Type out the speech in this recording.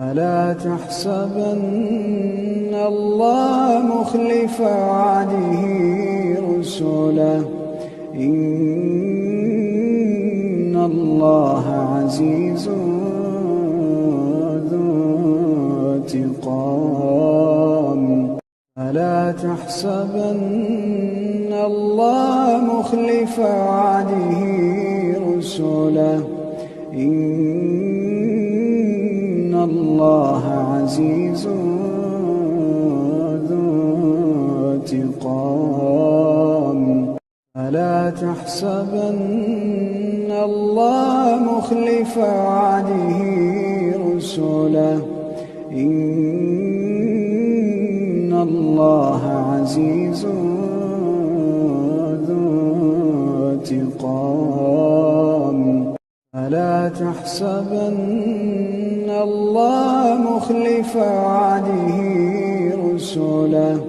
ألا تحسبن الله مخلف وعده رسله إن الله عزيز ذو انتقام ألا تحسبن الله مخلف وعده رسله إن الله عزيز ذو انتقام ألا تحسبن الله مخلف وعده رسله إن الله عزيز ذو انتقام ألا تحسبن الله مخلف وعده رسله